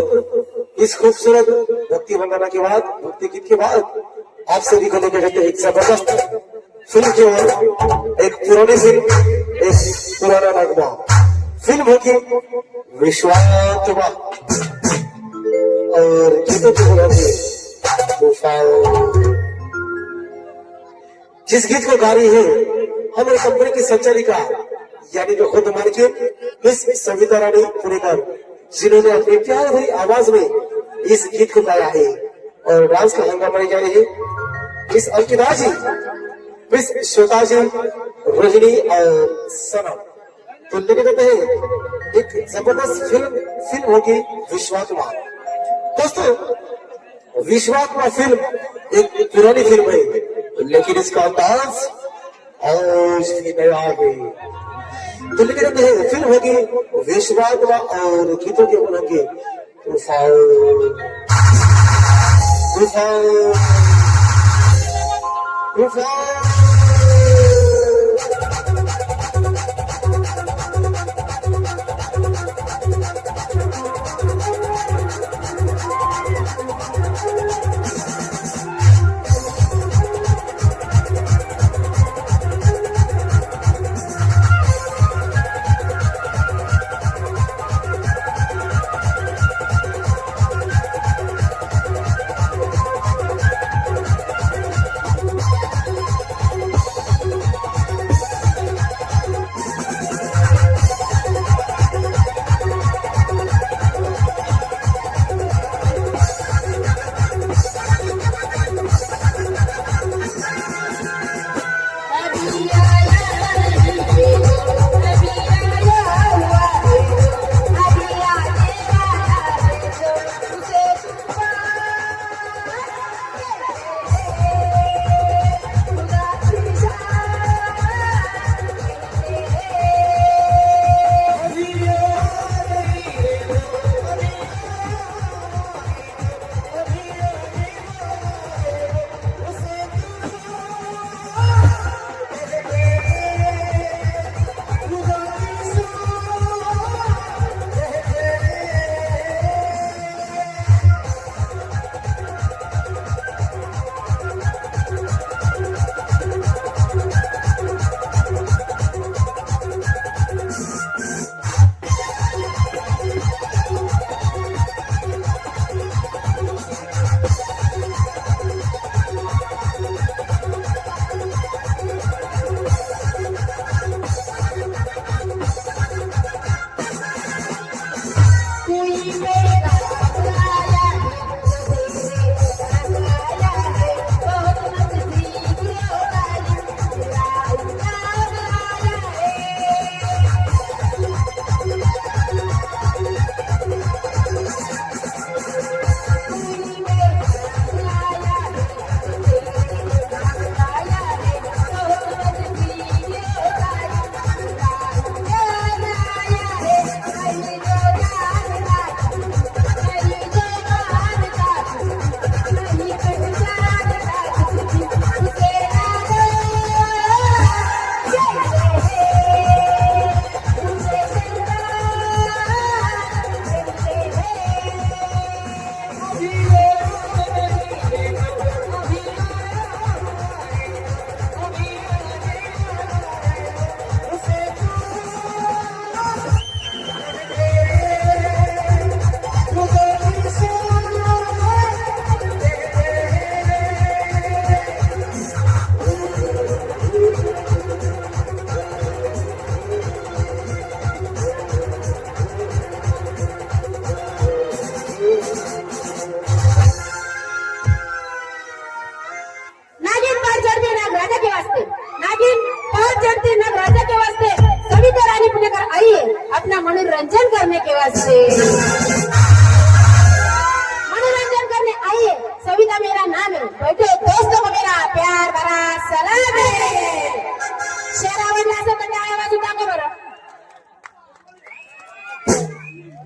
[SPEAKER 4] इस खूबसूरत भक्ति वंदना के बाद भक्ति गीत के बाद आप सभी को लेकर जाते हैं एक जबरदस्त फिल्म की ओर। एक पुरानी फिल्म, एक पुराना नगमा। फिल्म होगी विश्वात्मा और गीतों की होगी जिस गीत को गा रही है हमारी कंपनी की संचालिका यानी जो खुद मालिक मिस सविता रानी पुणेकर, जिन्होंने अपनी प्यार भरी आवाज में इस गीत को गाया है और डांस का हंगामा मानी जा रही है मिस अंकिता जी, मिस श्वेता जी, रोहिणी और सनम। तो लेके जाते हैं एक जबरदस्त फिल्म होगी विश्वात्मा। दोस्तों विश्वात्मा फिल्म एक पुरानी फिल्म है लेकिन इसका अंदाज आज भी नया है। तो लेके जाते हैं फिल्म होगी विश्वात्मा और गीतों के होंगे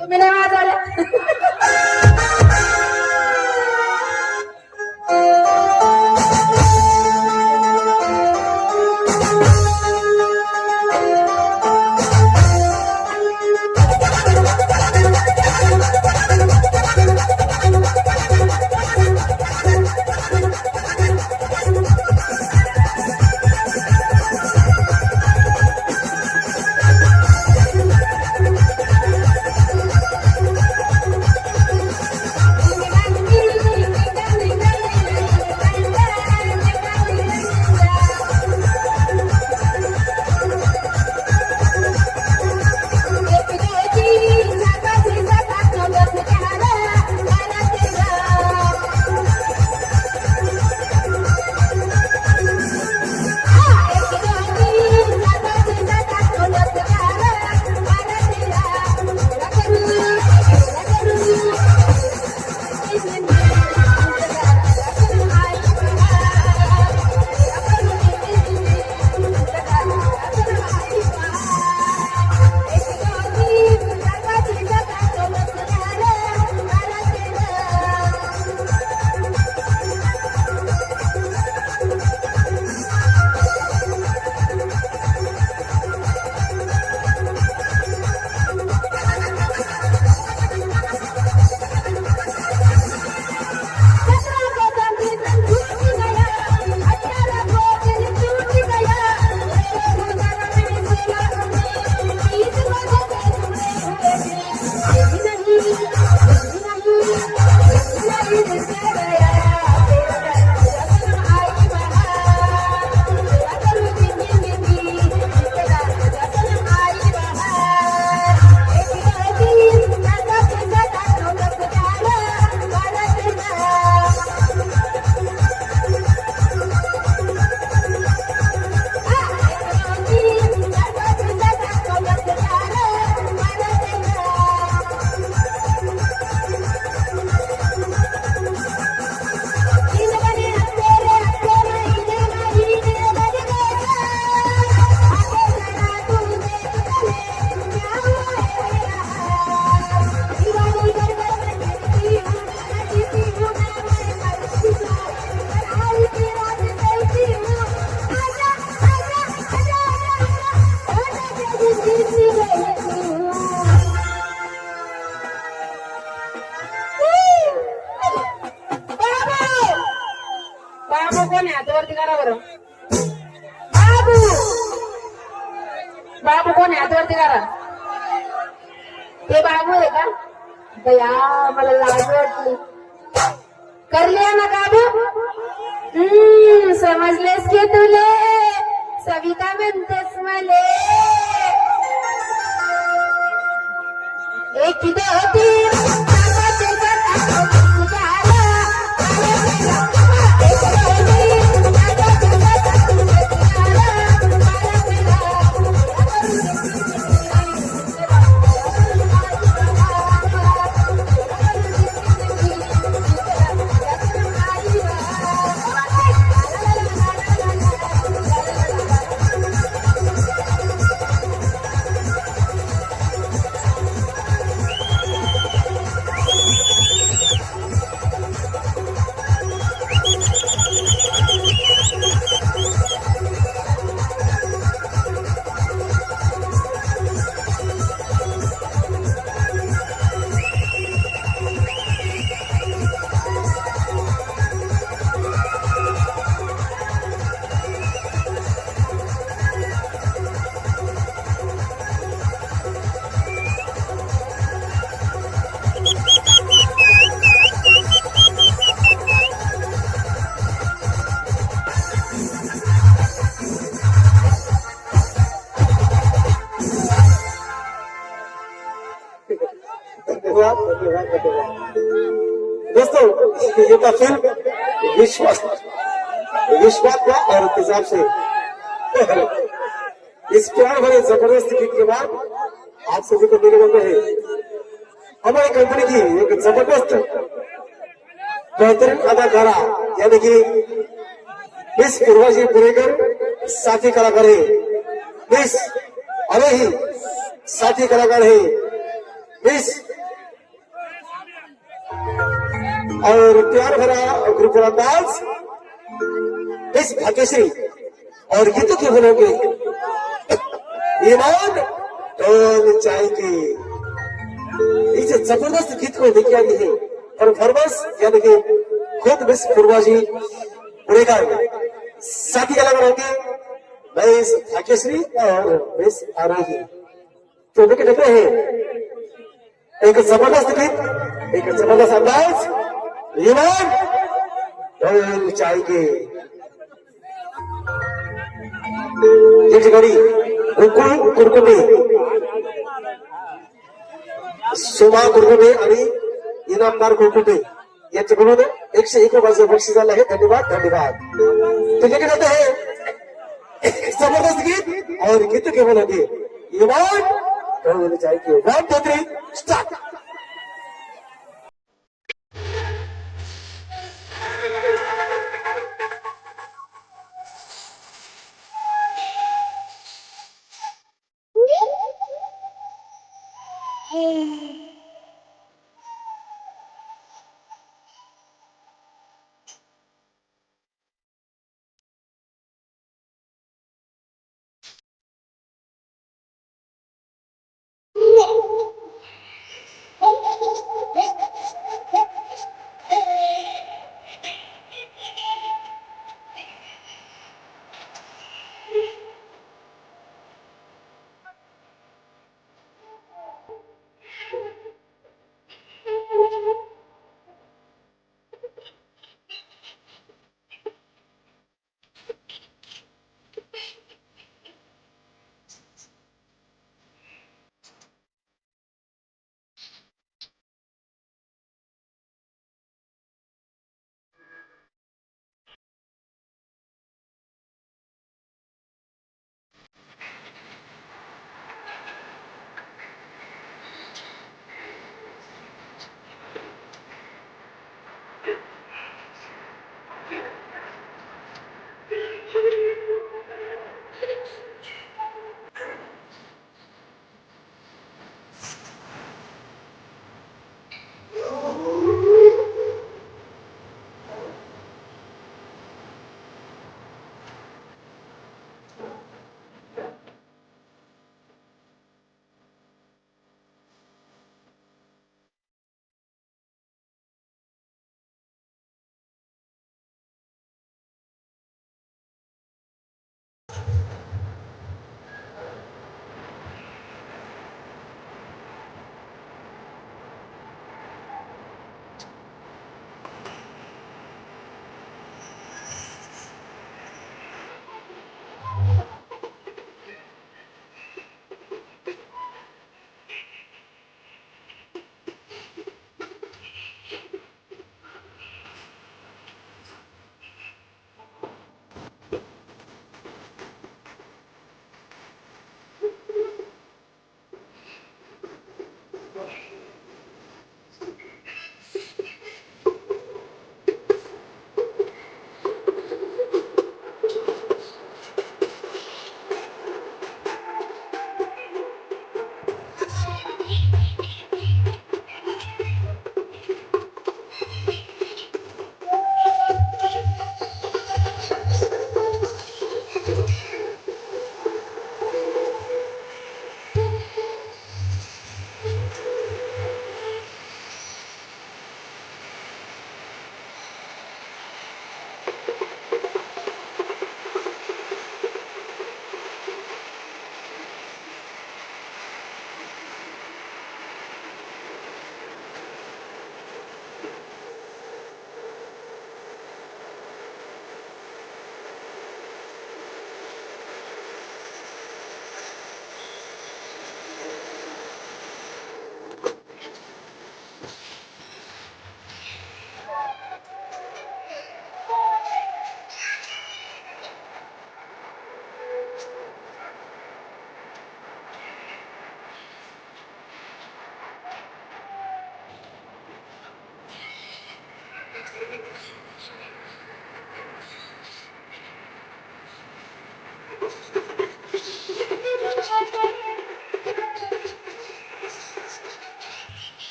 [SPEAKER 1] तुम्ही नाही वाजवल्या बाबू कोण आहे हातावरती करा बरं बाबू बाबू कोण आहे हातावरती करा ते बाबू आहे का बया मला लाज वाटली करले ना बाबू समजलेस की तुले सविता म्हणतेस मले एक किती होती
[SPEAKER 4] दोस्तों ये था फिल्म विश्वात्मा और इंतजाम से इस प्यार भरे जबरदस्त गीत के बाद आप सभी को निवेदन है हमारी कंपनी की एक जबरदस्त बेहतरीन अदाकारा यानी कि मिस उर्वशी पुरेकर साथी कलाकार है मिस अरे ही साथी कलाकार है मिस और प्यार भरा गुरुपुर अंदाज इस भाग्यश्री और गीतों के बोलोगे ईमान और चाहेंगे इस जबरदस्त गीत को लेके आई है परफॉर्मेंस यानी कि खुद मिस पूर्वा जी उड़ेगा साथी अलग रहेंगे मिस भाग्यश्री और मिस आरोही तो लेके डटे हैं एक जबरदस्त गीत एक जबरदस्त अंदाज ईमान और चाहेंगे याची गाडी गोकुळ कुरकुटे सोमा कुरकुटे आणि इनामदार कुरकुटे यांच्याकडून 101 रुपयाचं बक्षीस झालं आहे धन्यवाद धन्यवाद तुझ्याकडे जाते है जबरदस्त गीत और गीत के बोलोगे ईमान तो चाहिए 1 2 3 स्टार्ट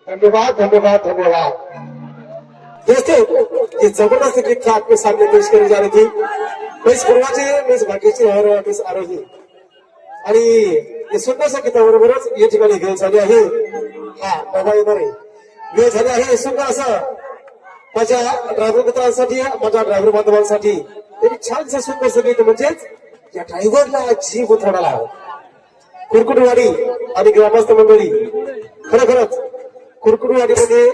[SPEAKER 4] धन्यवाद धन्यवाद धन्यवाद। दोस्तों, ये जबरदस्त गीत आपके सामने पेश करी जा रही थी। मिस पूर्वाची, मिस भाग्यची और मिस आरोही आणि हे सुंदरशा गीताबरोबरच या ठिकाणी वेळ झाली आहे. हा बाबा येणार आहे, वेळ झाली आहे. सुंदर असं माझ्या ड्रायव्हर मित्रांसाठी, माझ्या ड्रायव्हर बांधवांसाठी एक छानसं सुंदरसं गीत, म्हणजेच या ड्रायव्हरला जीव उठवणारा कुरकुटवाडी आणि ग्रामस्थ मंडळी. खरोखरच कुरकुटवाडीमध्ये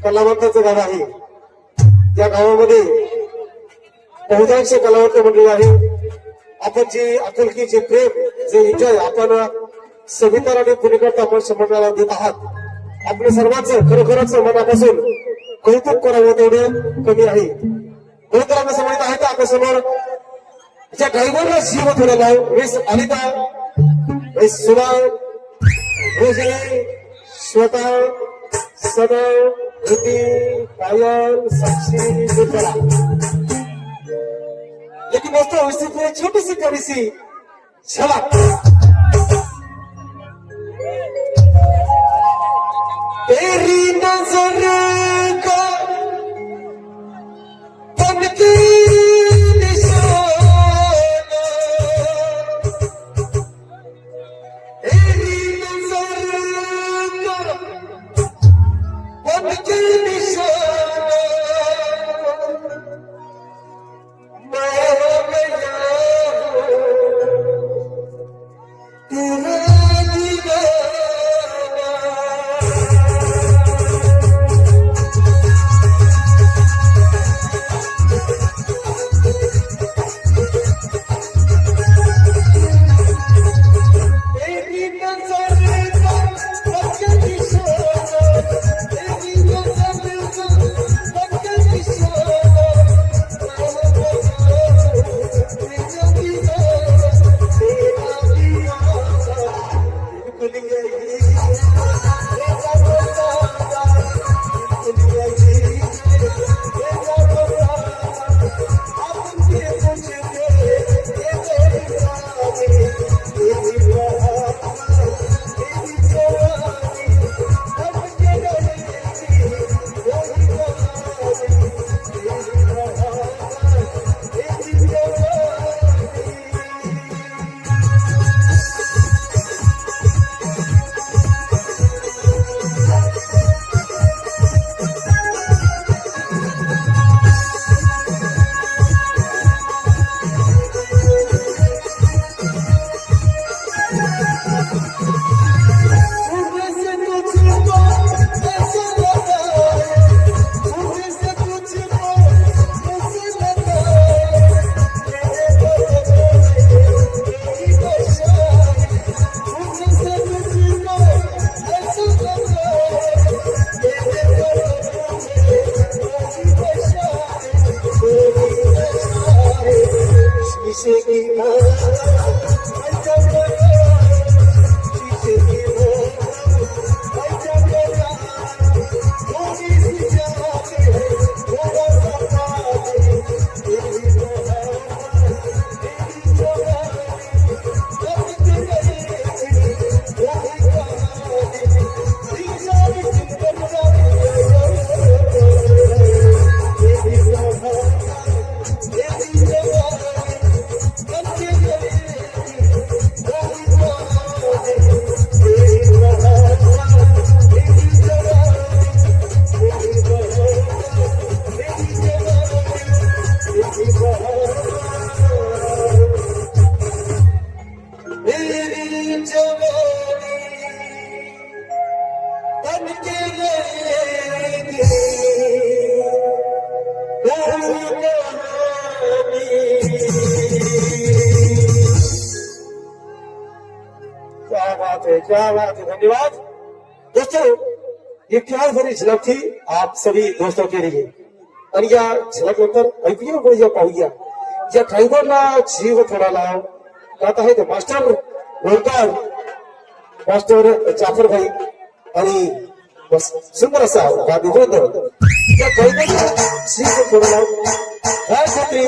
[SPEAKER 4] कलावंताचं गाव आहे. त्या गावामध्ये बहुतांश कलावंत मंडळी आहे. आपण जे आपुलकी, जे प्रेम, जे एन्जॉय आपण सविता राणी पुणेकर तापस मंडळाला देत आहात, आपल्या सर्वांचं खरोखरच मनापासून कौतुक करावं तेवढं कमी आहे. खरोखर आपण समजत आहे का आपल्यासमोर ज्या ड्रायव्हरला जीव ठेवलेला मिस अनिता, मिस सुधा, रोजनी, श्वेता, सदव, धृती, पायल, साक्षी, निर्मला. लेकिन दोस्तों, इससे छोटी सी थोड़ी सी झलक तेरी नजर का बनती निशाना, तेरी नजर का बनती निशाना, मैं हो गया तेरा दीवाना. तेरी नजर का बनती निशाना, तेरी नजर का बनती निशाना, मैं हो गया तेरा दीवाना, तेरा दीवाना. बिल्कुल यही तेरा बताना, बिल्कुल यही तेरा बताना. आपके मुझे ये मेरी रानी, तेरी बहाना, तेरी जवानी, आपके रहेगी वही बहानी, तेरी बहाना, तेरी जवानी. सुबह से तुझको ऐसा लगा है, सुबह से तुझको ऐसा लगा है, तेरे बदले मेरी बशा है. सुबह से तुझको ऐसा लगा है, तेरे बदले मेरी बशा है, तेरी बशा है. शीशे की क्या बात है. धन्यवाद दोस्तों. ये क्या भरी झलक थी आप सभी दोस्तों के लिए. आणि या झलकनंतर ऐकूया बघूया पाहूया या ड्रायव्हरला जीव थोडा लाव गात आहेत मास्टर रोलकर, मास्टर जाफर भाई आणि बस सुंदर असा वाद्यवृंद या ड्रायव्हरला जीव थोडा लाव. काय खात्री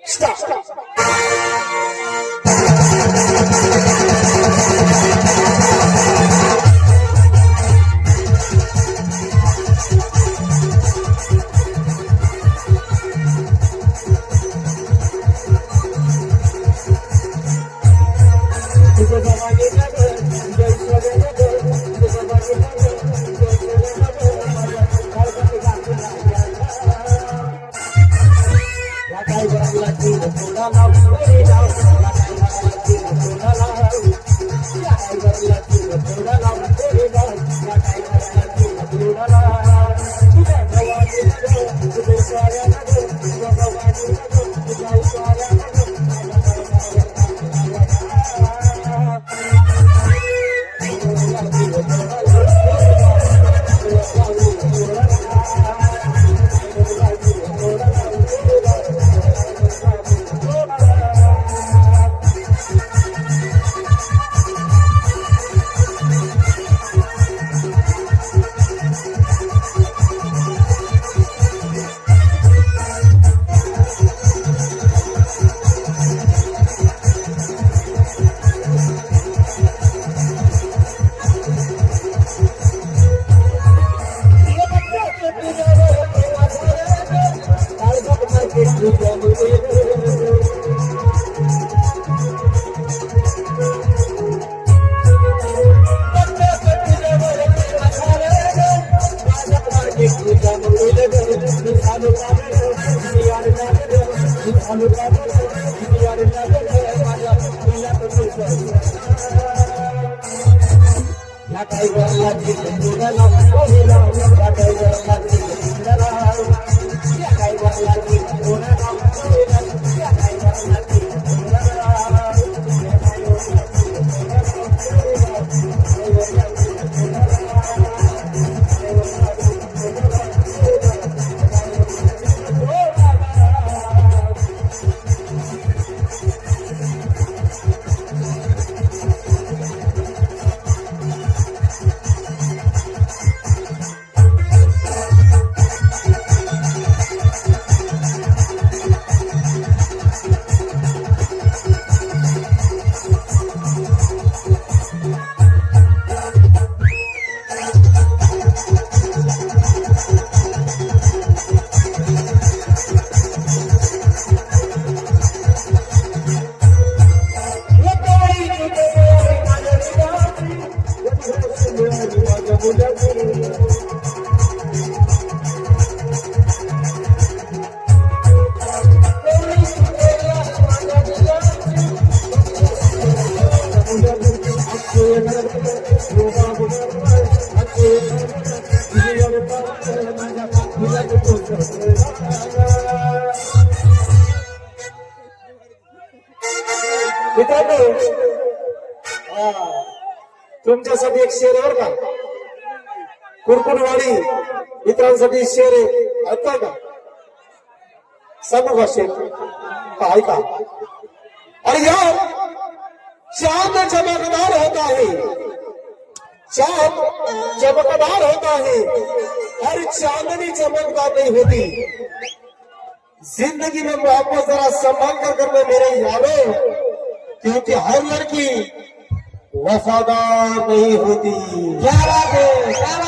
[SPEAKER 4] स्टार्ट. मित्रांनो, तुमच्यासाठी एक शेर आहे बरं का. कुरकुरवाडी मित्रांसाठी शेर आहे, ऐकताय का? सांगू का शेर? ऐका. अरे यार, चांद चमकदार होता है, चांद चमकदार होता है, हर चांदनी चमकदार नहीं होती. जिंदगी में मोहब्बत जरा संभाल कर करने मेरे यारों, क्योंकि हर लड़की वफादार नहीं होती. क्या बात है, क्या बात है.